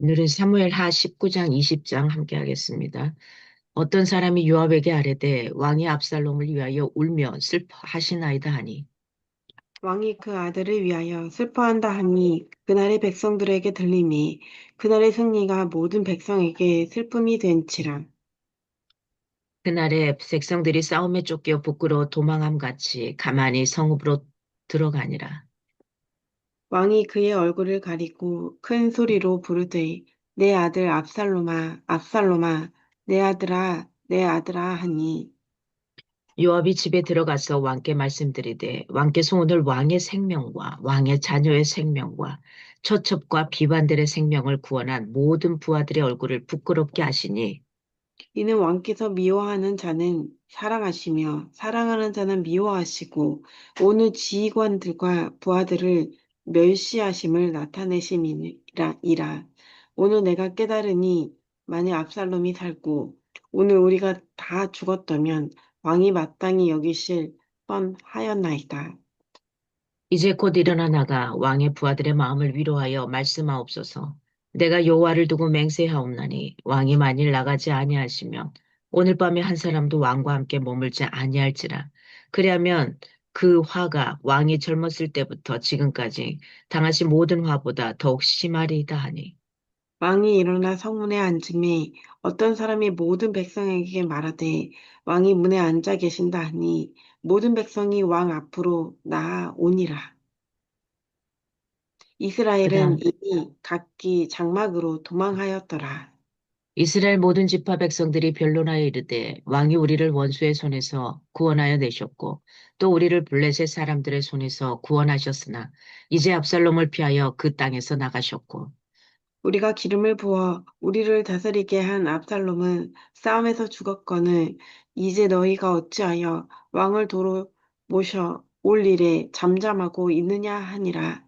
오늘은 사무엘 하 19장 20장 함께 하겠습니다. 어떤 사람이 요압에게 아뢰되 왕이 압살롬을 위하여 울며 슬퍼하시나이다 하니 왕이 그 아들을 위하여 슬퍼한다 하니 그날의 백성들에게 들림이 그날의 승리가 모든 백성에게 슬픔이 된지라. 그날에 백성들이 싸움에 쫓겨 부끄러워 도망함 같이 가만히 성읍으로 들어가니라. 왕이 그의 얼굴을 가리고 큰 소리로 부르되 내 아들 압살롬아 압살롬아 내 아들아 하니 요압이 집에 들어가서 왕께 말씀드리되 왕께서 오늘 왕의 생명과 왕의 자녀의 생명과 처첩과 비반들의 생명을 구원한 모든 부하들의 얼굴을 부끄럽게 하시니 이는 왕께서 미워하는 자는 사랑하시며 사랑하는 자는 미워하시고 오늘 지휘관들과 부하들을 멸시하심을 나타내심이라. 오늘 내가 깨달으니 만일 압살롬이 살고 오늘 우리가 다 죽었다면 왕이 마땅히 여기실 뻔하였나이다. 이제 곧 일어나 나가 왕의 부하들의 마음을 위로하여 말씀하옵소서. 내가 여호와를 두고 맹세하옵나니 왕이 만일 나가지 아니하시면 오늘 밤에 한 사람도 왕과 함께 머물지 아니할지라. 그리하면 그 화가 왕이 젊었을 때부터 지금까지 당하신 모든 화보다 더욱 심하리이다 하니. 왕이 일어나 성문에 앉음에 어떤 사람이 모든 백성에게 말하되 왕이 문에 앉아 계신다 하니 모든 백성이 왕 앞으로 나아오니라. 이스라엘은 그다음 이미 각기 장막으로 도망하였더라. 이스라엘 모든 지파 백성들이 변론하여 이르되 왕이 우리를 원수의 손에서 구원하여 내셨고 또 우리를 블레셋 사람들의 손에서 구원하셨으나 이제 압살롬을 피하여 그 땅에서 나가셨고 우리가 기름을 부어 우리를 다스리게 한 압살롬은 싸움에서 죽었거늘 이제 너희가 어찌하여 왕을 도로 모셔 올 일에 잠잠하고 있느냐 하니라.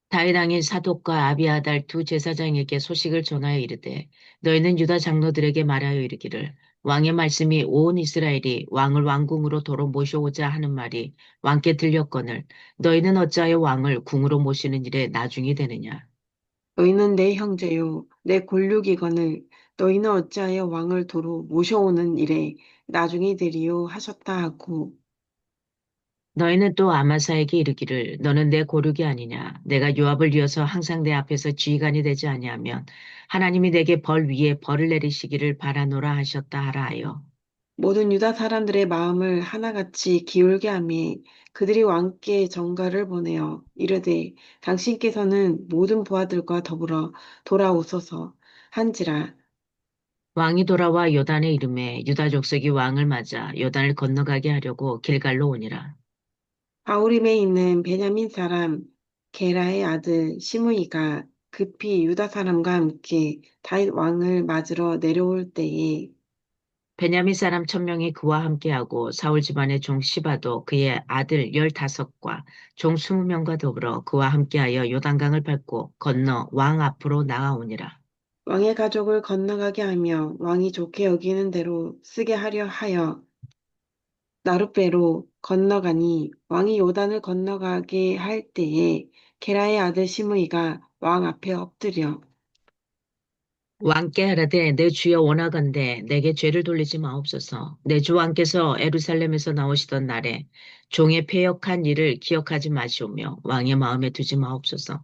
다윗 왕인 사독과 아비아달 두 제사장에게 소식을 전하여 이르되 너희는 유다 장로들에게 말하여 이르기를 왕의 말씀이 온 이스라엘이 왕을 왕궁으로 도로 모셔오자 하는 말이 왕께 들렸거늘 너희는 어찌하여 왕을 궁으로 모시는 일에 나중이 되느냐. 너희는 내 형제요, 내 골육이거늘 너희는 어찌하여 왕을 도로 모셔오는 일에 나중이 되리요 하셨다 하고 너희는 또 아마사에게 이르기를 너는 내 고륙이 아니냐. 내가 요압을 이어서 항상 내 앞에서 지휘관이 되지 아니하면 하나님이 내게 벌 위에 벌을 내리시기를 바라노라 하셨다 하라 하여. 모든 유다 사람들의 마음을 하나같이 기울게 하며 그들이 왕께 전가를 보내어 이르되 당신께서는 모든 부하들과 더불어 돌아오소서 한지라. 왕이 돌아와 요단의 이름에 유다 족속이 왕을 맞아 요단을 건너가게 하려고 길갈로 오니라. 바후림에 있는 베냐민 사람 게라의 아들 시므이가 급히 유다 사람과 함께 다윗 왕을 맞으러 내려올 때에 베냐민 사람 1,000명이 그와 함께하고 사울 집안의 종 시바도 그의 아들 15과 종 20명과 더불어 그와 함께하여 요단강을 밟고 건너 왕 앞으로 나아오니라. 왕의 가족을 건너가게 하며 왕이 좋게 여기는 대로 쓰게 하려 하여 나룻배로 건너가니 왕이 요단을 건너가게 할 때에 게라의 아들 시므이가 왕 앞에 엎드려 왕께 하라되 내 주여 원하건대 내게 죄를 돌리지 마옵소서. 내 주 왕께서 에루살렘에서 나오시던 날에 종의 패역한 일을 기억하지 마시오며 왕의 마음에 두지 마옵소서.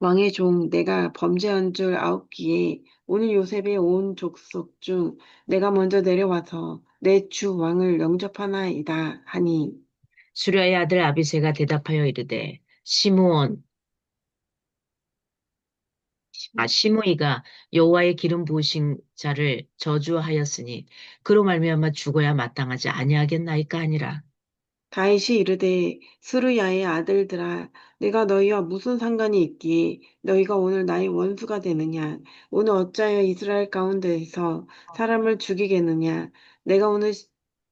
왕의 종 내가 범죄한 줄 아옵기에 오늘 요셉의 온 족속 중 내가 먼저 내려와서 내 주 왕을 영접하나이다 하니 수려의 아들 아비새가 대답하여 이르되 시므이가 여호와의 기름 부으신 자를 저주하였으니 그로 말미암아 죽어야 마땅하지 아니하겠나이까 하니라. 다윗이 이르되 스루야의 아들들아 내가 너희와 무슨 상관이 있기에 너희가 오늘 나의 원수가 되느냐 오늘 어찌하여 이스라엘 가운데에서 사람을 죽이겠느냐 내가 오늘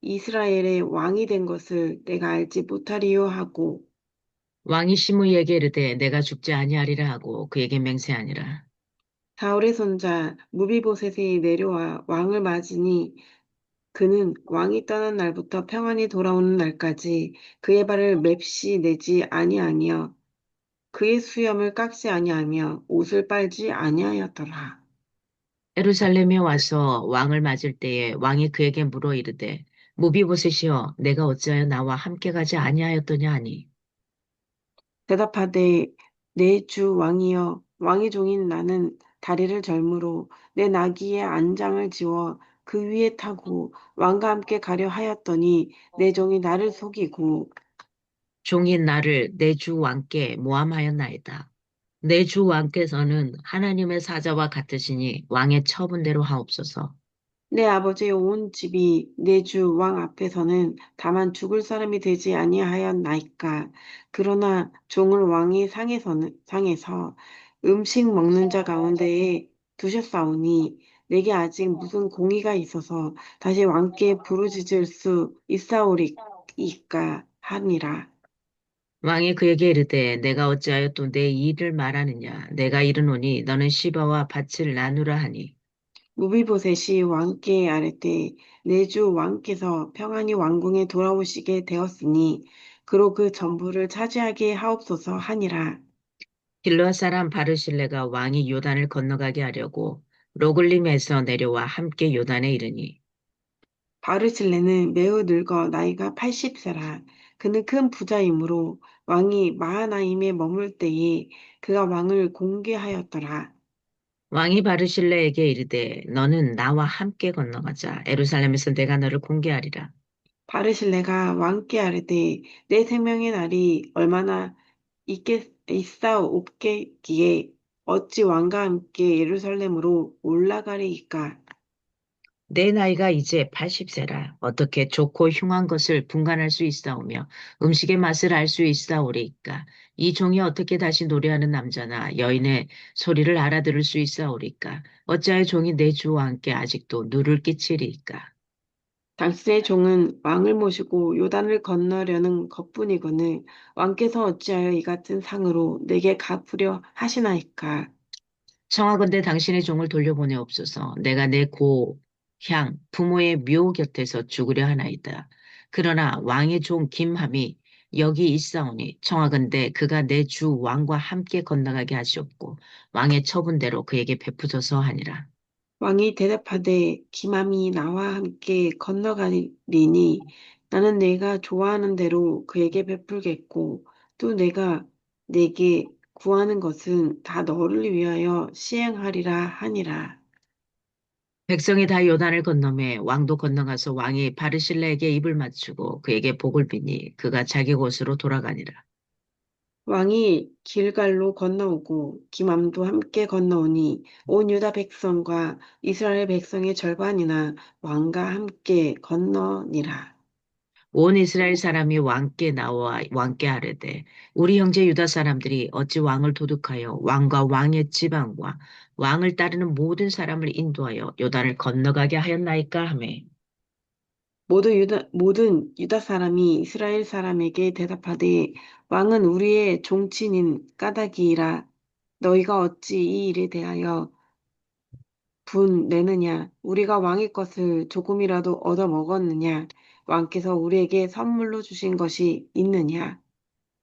이스라엘의 왕이 된 것을 내가 알지 못하리요 하고 왕이 시므이에게 이르되 내가 죽지 아니하리라 하고 그에게 맹세하니라. 사울의 손자 무비보셋이 내려와 왕을 맞으니 그는 왕이 떠난 날부터 평안히 돌아오는 날까지 그의 발을 맵시 내지 아니하니요 그의 수염을 깎지 아니하며 옷을 빨지 아니하였더라. 예루살렘에 와서 왕을 맞을 때에 왕이 그에게 물어 이르되 무비보셋이여 내가 어찌하여 나와 함께 가지 아니하였더냐 하니 대답하되 내 주 왕이여 왕의 종인 나는 다리를 절므로 내 나귀의 안장을 지워 그 위에 타고 왕과 함께 가려 하였더니 내 종이 나를 속이고 종이 나를 내 주 왕께 모함하였나이다. 내 주 왕께서는 하나님의 사자와 같으시니 왕의 처분대로 하옵소서. 내 아버지의 온 집이 내 주 왕 앞에서는 다만 죽을 사람이 되지 아니하였나이까. 그러나 종을 왕의 상에서 음식 먹는 자 가운데에 두셨사오니 내게 아직 무슨 공의가 있어서 다시 왕께 부르짖을 수 있사오리이까 하니라. 왕이 그에게 이르되 내가 어찌하여 또 내 일을 말하느냐 내가 이르노니 너는 시바와 밭을 나누라 하니 무비보셋이 왕께 아뢰되 내 주 왕께서 평안히 왕궁에 돌아오시게 되었으니 그로 그 전부를 차지하게 하옵소서 하니라. 길르앗 사람 바르실레가 왕이 요단을 건너가게 하려고 로글림에서 내려와 함께 요단에 이르니 바르실레는 매우 늙어 나이가 80세라. 그는 큰 부자이므로 왕이 마하나임에 머물 때에 그가 왕을 공개하였더라. 왕이 바르실레에게 이르되 너는 나와 함께 건너가자 예루살렘에서 내가 너를 공개하리라. 바르실레가 왕께 아뢰되 내 생명의 날이 얼마나 있사옵겠기에 어찌 왕과 함께 예루살렘으로 올라가리이까. 내 나이가 이제 80세라. 어떻게 좋고 흉한 것을 분간할 수 있사오며 음식의 맛을 알 수 있사오리이까. 이 종이 어떻게 다시 노래하는 남자나 여인의 소리를 알아들을 수 있사오리이까. 어찌하여 종이 내 주와 함께 아직도 누를 끼치리이까. 당신의 종은 왕을 모시고 요단을 건너려는 것뿐이거늘 왕께서 어찌하여 이 같은 상으로 내게 갚으려 하시나이까. 청하건대 당신의 종을 돌려보내옵소서. 내가 내 고향 부모의 묘 곁에서 죽으려 하나이다. 그러나 왕의 종 김함이 여기 있사오니 청하건대 그가 내 주 왕과 함께 건너가게 하시옵고 왕의 처분대로 그에게 베푸소서 하니라. 왕이 대답하되 기맘이 나와 함께 건너가리니 나는 내가 좋아하는 대로 그에게 베풀겠고 또 내가 내게 구하는 것은 다 너를 위하여 시행하리라 하니라. 백성이 다 요단을 건너매 왕도 건너가서 왕이 바르실레에게 입을 맞추고 그에게 복을 비니 그가 자기 곳으로 돌아가니라. 왕이 길갈로 건너오고 기맘도 함께 건너오니 온 유다 백성과 이스라엘 백성의 절반이나 왕과 함께 건너니라. 온 이스라엘 사람이 왕께 나와 왕께 하려되 우리 형제 유다 사람들이 어찌 왕을 도둑하여 왕과 왕의 지방과 왕을 따르는 모든 사람을 인도하여 요단을 건너가게 하였나이까 하며 모든 유다 사람이 이스라엘 사람에게 대답하되 왕은 우리의 종친인 까닭이라 너희가 어찌 이 일에 대하여 분 내느냐 우리가 왕의 것을 조금이라도 얻어 먹었느냐 왕께서 우리에게 선물로 주신 것이 있느냐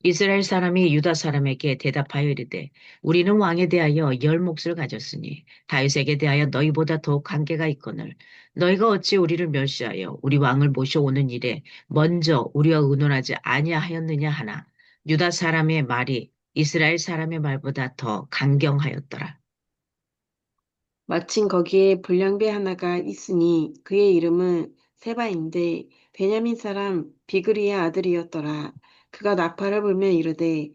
이스라엘 사람이 유다 사람에게 대답하여 이르되 우리는 왕에 대하여 열 몫을 가졌으니 다윗에게 대하여 너희보다 더욱 관계가 있거늘 너희가 어찌 우리를 멸시하여 우리 왕을 모셔오는 일에 먼저 우리와 의논하지 아니하였느냐 하나 유다 사람의 말이 이스라엘 사람의 말보다 더 강경하였더라. 마침 거기에 불량배 하나가 있으니 그의 이름은 세바인데 베냐민 사람 비그리의 아들이었더라. 그가 나팔을 불며 이르되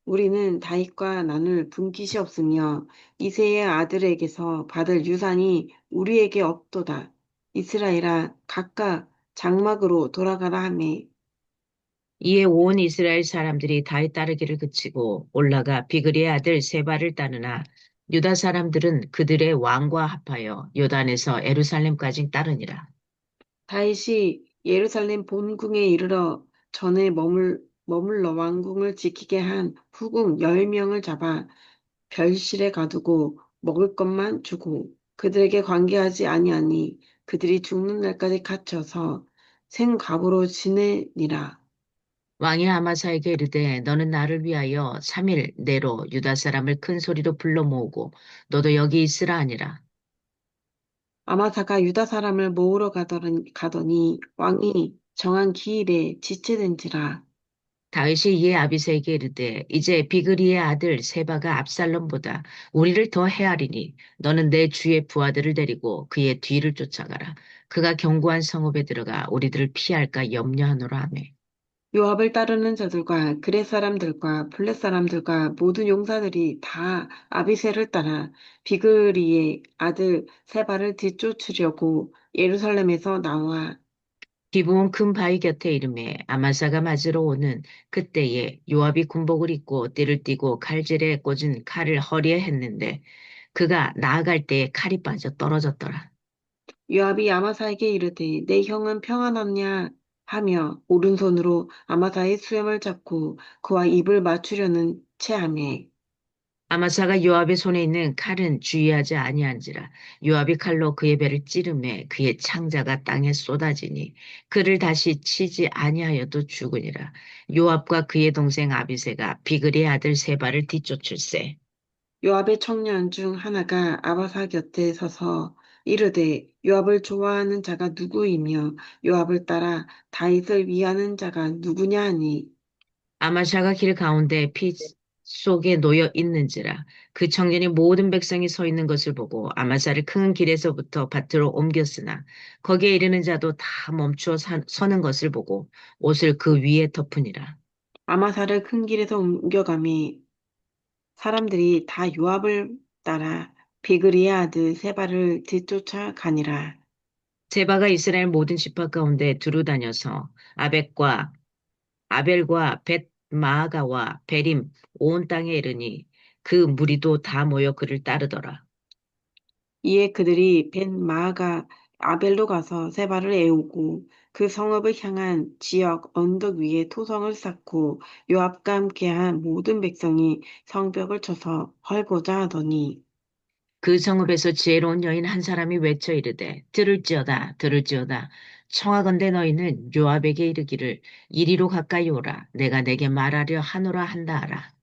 우리는 다윗과 나눌 분깃이 없으며 이새의 아들에게서 받을 유산이 우리에게 없도다. 이스라엘아 각각 장막으로 돌아가라 하매 이에 온 이스라엘 사람들이 다윗 따르기를 그치고 올라가 비그리의 아들 세바를 따르나 유다 사람들은 그들의 왕과 합하여 요단에서 예루살렘까지 따르니라. 다윗이 예루살렘 본궁에 이르러 전에 머물러 왕궁을 지키게 한 후궁 10명을 잡아 별실에 가두고 먹을 것만 주고 그들에게 관계하지 아니하니 그들이 죽는 날까지 갇혀서 생갑으로 지내니라. 왕이 아마사에게 이르되 너는 나를 위하여 3일 내로 유다 사람을 큰 소리로 불러 모으고 너도 여기 있으라 하니라. 아마사가 유다 사람을 모으러 가더니 왕이 정한 기일에 지체된지라. 다윗이 이에 아비새에게 이르되 이제 비그리의 아들 세바가 압살롬보다 우리를 더 해하리니 너는 내 주의 부하들을 데리고 그의 뒤를 쫓아가라. 그가 견고한 성읍에 들어가 우리들을 피할까 염려하노라 하며 요압을 따르는 자들과 그렛 사람들과 블렛 사람들과 모든 용사들이 다 아비새를 따라 비그리의 아들 세바를 뒤쫓으려고 예루살렘에서 나와 기브온 큰 바위 곁에 이름에 아마사가 맞으러 오는 그때에 요압이 군복을 입고 띠를 띠고 칼질에 꽂은 칼을 허리에 했는데 그가 나아갈 때에 칼이 빠져 떨어졌더라. 요압이 아마사에게 이르되 내 형은 평안하냐 하며 오른손으로 아마사의 수염을 잡고 그와 입을 맞추려는 체하매 아마사가 요압의 손에 있는 칼은 주의하지 아니한지라 요압이 칼로 그의 배를 찌르매 그의 창자가 땅에 쏟아지니 그를 다시 치지 아니하여도 죽으니라. 요압과 그의 동생 아비새가 비글의 아들 세바를 뒤쫓을세. 요압의 청년 중 하나가 아바사 곁에 서서 이르되 요압을 좋아하는 자가 누구이며 요압을 따라 다윗을 위하는 자가 누구냐 하니 아마샤가 길 가운데 피 속에 놓여 있는지라 그 청년이 모든 백성이 서 있는 것을 보고 아마샤를 큰 길에서부터 밭으로 옮겼으나 거기에 이르는 자도 다 멈추어 서는 것을 보고 옷을 그 위에 덮으니라. 아마사를 큰 길에서 옮겨가매 사람들이 다 요압을 따라 비그리의 아들 세바를 뒤쫓아 가니라. 제바가 이스라엘 모든 지파 가운데 두루 다녀서 아벨과 벳 마아가와 베림 온 땅에 이르니 그 무리도 다 모여 그를 따르더라. 이에 그들이 벤 마아가 아벨로 가서 세바를 애우고 그 성읍을 향한 지역 언덕 위에 토성을 쌓고 요압과 함께한 모든 백성이 성벽을 쳐서 헐고자 하더니 그 성읍에서 지혜로운 여인 한 사람이 외쳐 이르되 들을지어다 들을지어다 청하건대 너희는 요압에게 이르기를 이리로 가까이 오라 내가 내게 말하려 하노라 한다 하라.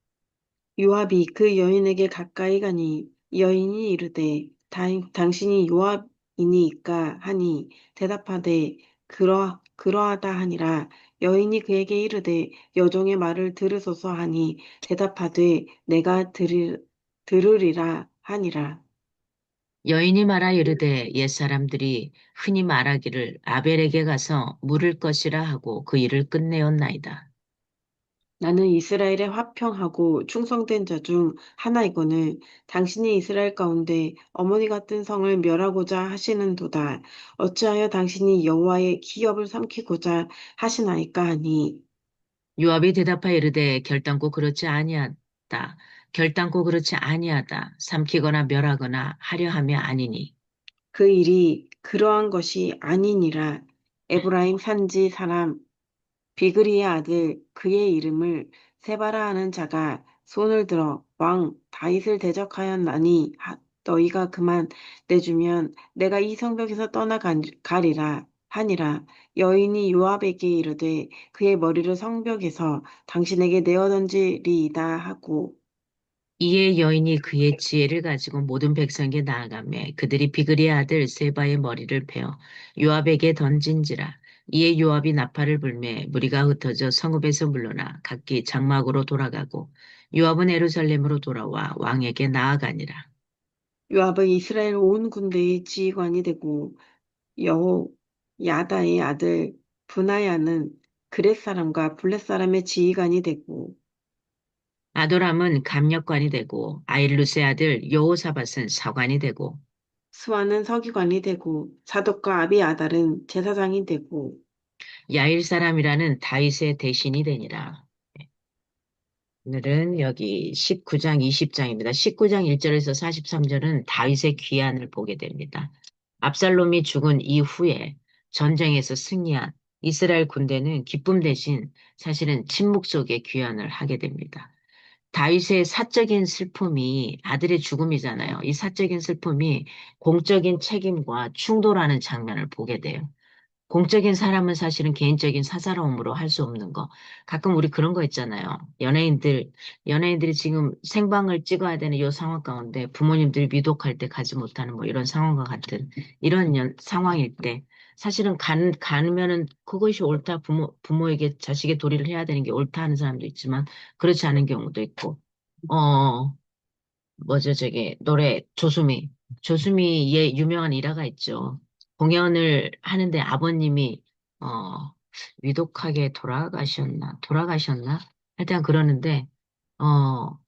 요압이 그 여인에게 가까이 가니 여인이 이르되 당신이 요압이니이까 하니 대답하되 그러하다 하니라. 여인이 그에게 이르되 여종의 말을 들으소서 하니 대답하되 내가 들으리라 하니라. 여인이 말하 이르되 옛사람들이 흔히 말하기를 아벨에게 가서 물을 것이라 하고 그 일을 끝내었나이다. 나는 이스라엘에 화평하고 충성된 자 중 하나이거늘 당신이 이스라엘 가운데 어머니 같은 성을 멸하고자 하시는도다. 어찌하여 당신이 여호와의 기업을 삼키고자 하시나이까 하니 요압이 대답하여 이르되 결단코 그렇지 아니하다. 결단코 그렇지 아니하다. 삼키거나 멸하거나 하려 함이 아니니. 그 일이 그러한 것이 아니니라. 에브라임 산지 사람 비그리의 아들 그의 이름을 세바라 하는 자가 손을 들어 왕 다윗을 대적하였나니 너희가 그만 내주면 내가 이 성벽에서 떠나가리라 하니라. 여인이 요압에게 이르되 그의 머리를 성벽에서 당신에게 내어 던지리이다 하고 이에 여인이 그의 지혜를 가지고 모든 백성에게 나아가매 그들이 비그리의 아들 세바의 머리를 베어 요압에게 던진지라. 이에 요압이 나팔을 불매 무리가 흩어져 성읍에서 물러나 각기 장막으로 돌아가고 요압은 예루살렘으로 돌아와 왕에게 나아가니라. 요압은 이스라엘 온 군대의 지휘관이 되고 여호야다의 아들 브나야는 그렛 사람과 블렛 사람의 지휘관이 되고 아도람은 감역관이 되고 아일루스의 아들 여호사밧은 사관이 되고 수아는 서기관이 되고 사독과 아비아달은 제사장이 되고 야일 사람이라는 다윗의 대신이 되니라. 오늘은 여기 19장 20장입니다. 19장 1절에서 43절은 다윗의 귀환을 보게 됩니다. 압살롬이 죽은 이후에 전쟁에서 승리한 이스라엘 군대는 기쁨 대신 사실은 침묵 속에 귀환을 하게 됩니다. 다윗의 사적인 슬픔이 아들의 죽음이잖아요. 이 사적인 슬픔이 공적인 책임과 충돌하는 장면을 보게 돼요. 공적인 사람은 사실은 개인적인 사사로움으로 할 수 없는 거. 가끔 우리 그런 거 있잖아요. 연예인들이 지금 생방을 찍어야 되는 이 상황 가운데 부모님들이 위독할 때 가지 못하는 뭐 이런 상황과 같은 이런 상황일 때 사실은 가면은 그것이 옳다. 부모에게 자식의 도리를 해야 되는 게 옳다 하는 사람도 있지만 그렇지 않은 경우도 있고. 어, 뭐죠, 저게, 노래, 조수미의 유명한 일화가 있죠. 공연을 하는데 아버님이, 어, 위독하게 돌아가셨나? 하여튼 그러는데, 어,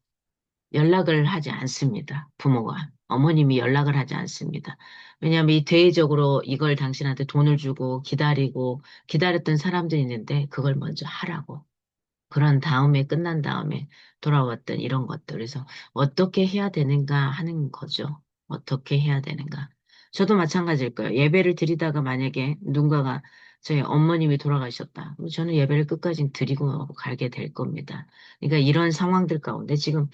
연락을 하지 않습니다. 부모가. 어머님이 연락을 하지 않습니다. 왜냐하면 이 대외적으로 이걸 당신한테 돈을 주고 기다렸던 사람들이 있는데 그걸 먼저 하라고. 그런 다음에 끝난 다음에 돌아왔던 이런 것들. 그래서 어떻게 해야 되는가 하는 거죠. 어떻게 해야 되는가. 저도 마찬가지일 거예요. 예배를 드리다가 만약에 누군가가 저희 어머님이 돌아가셨다. 그럼 저는 예배를 끝까지 드리고 가게 될 겁니다. 그러니까 이런 상황들 가운데 지금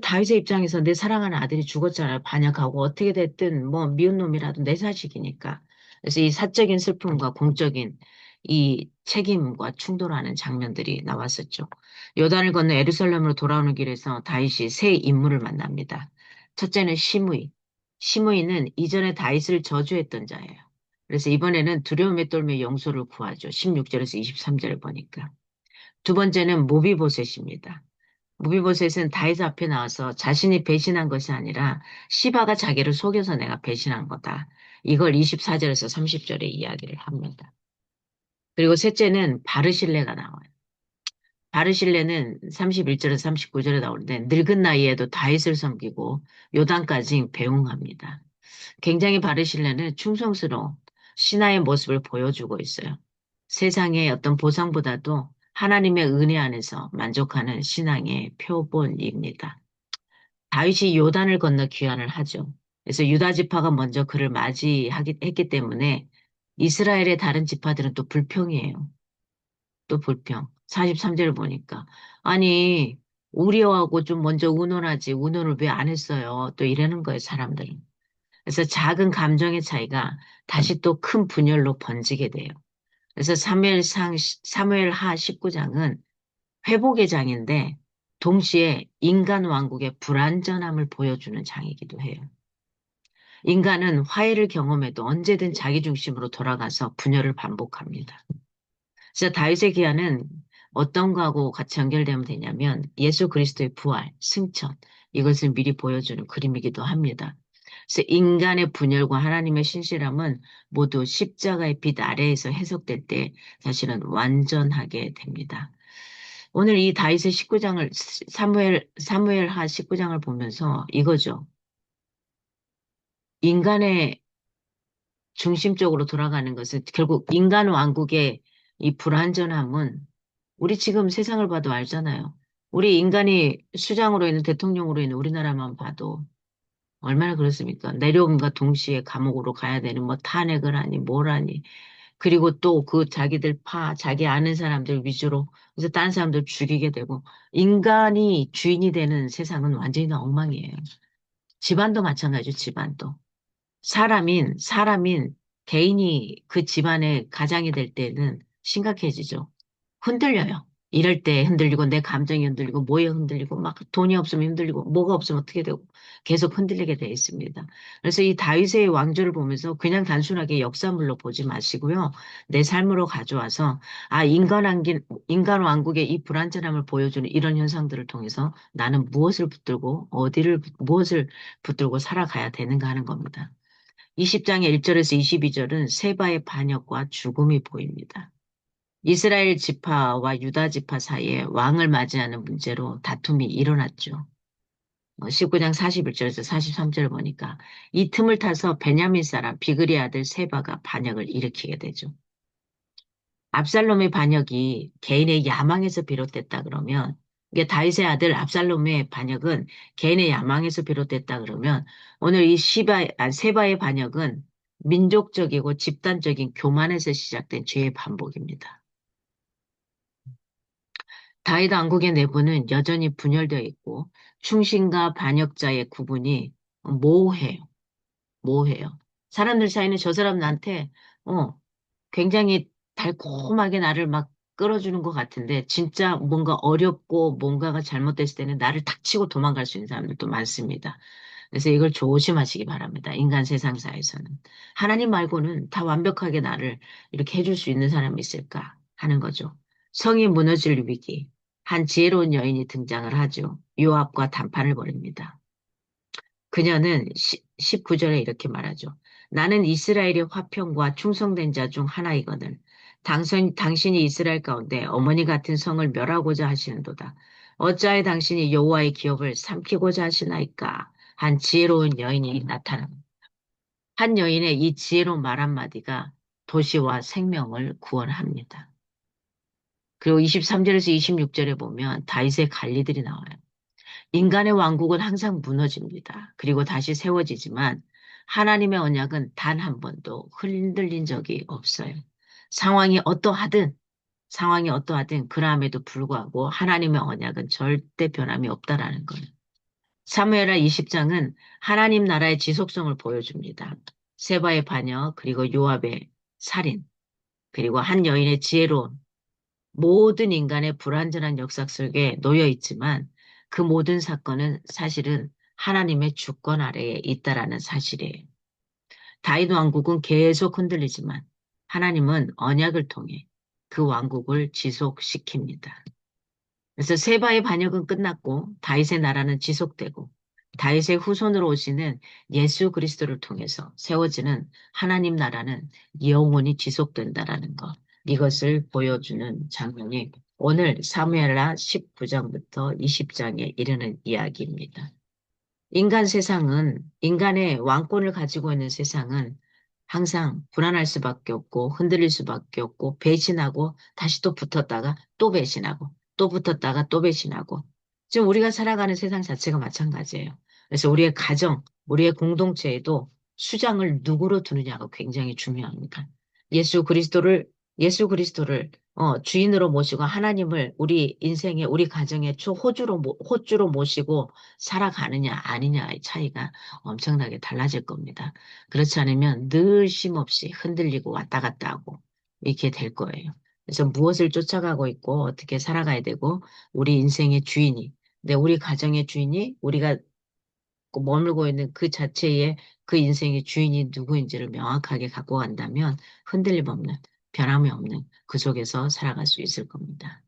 다윗의 입장에서 내 사랑하는 아들이 죽었잖아요. 반역하고 어떻게 됐든 뭐 미운 놈이라도 내 자식이니까. 그래서 이 사적인 슬픔과 공적인 이 책임과 충돌하는 장면들이 나왔었죠. 요단을 건너 예루살렘으로 돌아오는 길에서 다윗이 세 인물을 만납니다. 첫째는 시므이. 시므이는 이전에 다윗을 저주했던 자예요. 그래서 이번에는 두려움에 떨며 용서를 구하죠. 16절에서 23절을 보니까. 두 번째는 모비보셋입니다. 모비보셋은 다윗 앞에 나와서 자신이 배신한 것이 아니라 시바가 자기를 속여서 내가 배신한 거다. 이걸 24절에서 30절에 이야기를 합니다. 그리고 셋째는 바르실레가 나와요. 바르실레는 31절에서 39절에 나오는데 늙은 나이에도 다윗을 섬기고 요단까지 배웅합니다. 굉장히 바르실레는 충성스러운 신하의 모습을 보여주고 있어요. 세상의 어떤 보상보다도 하나님의 은혜 안에서 만족하는 신앙의 표본입니다. 다윗이 요단을 건너 귀환을 하죠. 그래서 유다 지파가 먼저 그를 맞이했기 때문에 이스라엘의 다른 지파들은 또 불평이에요. 또 불평. 43절 보니까. 아니, 우리하고 좀 먼저 의논하지. 의논을 왜 안 했어요? 또 이러는 거예요, 사람들은. 그래서 작은 감정의 차이가 다시 또 큰 분열로 번지게 돼요. 그래서 사무엘하 19장은 회복의 장인데 동시에 인간 왕국의 불완전함을 보여주는 장이기도 해요. 인간은 화해를 경험해도 언제든 자기 중심으로 돌아가서 분열을 반복합니다. 진짜 다윗의 기한은 어떤 거하고 같이 연결되면 되냐면 예수 그리스도의 부활, 승천, 이것을 미리 보여주는 그림이기도 합니다. 그래서 인간의 분열과 하나님의 신실함은 모두 십자가의 빛 아래에서 해석될 때 사실은 완전하게 됩니다. 오늘 이 다윗의 19장을 사무엘하 19장을 보면서 이거죠. 인간의 중심적으로 돌아가는 것은 결국 인간 왕국의 이 불완전함은 우리 지금 세상을 봐도 알잖아요. 우리 인간이 수장으로 있는 대통령으로 있는 우리나라만 봐도 얼마나 그렇습니까? 내려옴과 동시에 감옥으로 가야 되는 뭐 탄핵을 하니 뭘 하니 그리고 또 그 자기 아는 사람들 위주로 그래서 다른 사람들 죽이게 되고 인간이 주인이 되는 세상은 완전히 엉망이에요. 집안도 마찬가지죠, 집안도. 사람인 개인이 그 집안의 가장이 될 때는 심각해지죠. 흔들려요. 이럴 때 흔들리고 내 감정이 흔들리고 뭐에 흔들리고 막 돈이 없으면 흔들리고 뭐가 없으면 어떻게 되고 계속 흔들리게 돼 있습니다. 그래서 이 다윗의 왕조를 보면서 그냥 단순하게 역사물로 보지 마시고요. 내 삶으로 가져와서 인간 왕국의 이 불완전함을 보여주는 이런 현상들을 통해서 나는 무엇을 붙들고 무엇을 붙들고 살아가야 되는가 하는 겁니다. 20장의 1절에서 22절은 세바의 반역과 죽음이 보입니다. 이스라엘 지파와 유다 지파 사이에 왕을 맞이하는 문제로 다툼이 일어났죠. 19장 41절에서 43절 보니까 이 틈을 타서 베냐민 사람 비그리 아들 세바가 반역을 일으키게 되죠. 압살롬의 반역이 개인의 야망에서 비롯됐다 그러면 이게 다윗의 아들 압살롬의 반역은 개인의 야망에서 비롯됐다 그러면 오늘 이 세바의 반역은 민족적이고 집단적인 교만에서 시작된 죄의 반복입니다. 다윗 왕국의 내부는 여전히 분열되어 있고 충신과 반역자의 구분이 모호해요. 모호해요. 사람들 사이는 저 사람 나한테 어 굉장히 달콤하게 나를 막 끌어주는 것 같은데 진짜 뭔가 어렵고 뭔가가 잘못됐을 때는 나를 탁 치고 도망갈 수 있는 사람들도 많습니다. 그래서 이걸 조심하시기 바랍니다. 인간 세상사에서는. 하나님 말고는 다 완벽하게 나를 이렇게 해줄 수 있는 사람이 있을까 하는 거죠. 성이 무너질 위기. 한 지혜로운 여인이 등장을 하죠. 요압과 담판을 벌입니다. 그녀는 19절에 이렇게 말하죠. 나는 이스라엘의 화평과 충성된 자 중 하나이거늘. 당신이 이스라엘 가운데 어머니 같은 성을 멸하고자 하시는도다. 어찌하여 당신이 여호와의 기업을 삼키고자 하시나이까? 한 지혜로운 여인이 나타납니다. 한 여인의 이 지혜로운 말 한마디가 도시와 생명을 구원합니다. 그리고 23절에서 26절에 보면 다윗의 관리들이 나와요. 인간의 왕국은 항상 무너집니다. 그리고 다시 세워지지만 하나님의 언약은 단 한 번도 흔들린 적이 없어요. 상황이 어떠하든, 상황이 어떠하든 그럼에도 불구하고 하나님의 언약은 절대 변함이 없다라는 거예요. 사무엘하 20장은 하나님 나라의 지속성을 보여줍니다. 세바의 반역, 그리고 요압의 살인, 그리고 한 여인의 지혜로운 모든 인간의 불완전한 역사 속에 놓여 있지만 그 모든 사건은 사실은 하나님의 주권 아래에 있다라는 사실이에요. 다윗 왕국은 계속 흔들리지만 하나님은 언약을 통해 그 왕국을 지속시킵니다. 그래서 세바의 반역은 끝났고 다윗의 나라는 지속되고 다윗의 후손으로 오시는 예수 그리스도를 통해서 세워지는 하나님 나라는 영원히 지속된다라는 것. 이것을 보여주는 장면이 오늘 사무엘하 19장부터 20장에 이르는 이야기입니다. 인간의 왕권을 가지고 있는 세상은 항상 불안할 수밖에 없고 흔들릴 수밖에 없고 배신하고 다시 또 붙었다가 또 배신하고 또 붙었다가 또 배신하고 지금 우리가 살아가는 세상 자체가 마찬가지예요. 그래서 우리의 가정, 우리의 공동체에도 수장을 누구로 두느냐가 굉장히 중요합니다. 예수 그리스도를 예수 그리스도를 주인으로 모시고 하나님을 우리 인생의 우리 가정의 호주로 모시고 살아가느냐 아니냐의 차이가 엄청나게 달라질 겁니다. 그렇지 않으면 늘 쉼없이 흔들리고 왔다 갔다 하고 이렇게 될 거예요. 그래서 무엇을 쫓아가고 있고 어떻게 살아가야 되고 우리 인생의 주인이, 우리 가정의 주인이 우리가 머물고 있는 그 자체의 그 인생의 주인이 누구인지를 명확하게 갖고 간다면 흔들림 없는, 변함이 없는 그 속에서 살아갈 수 있을 겁니다.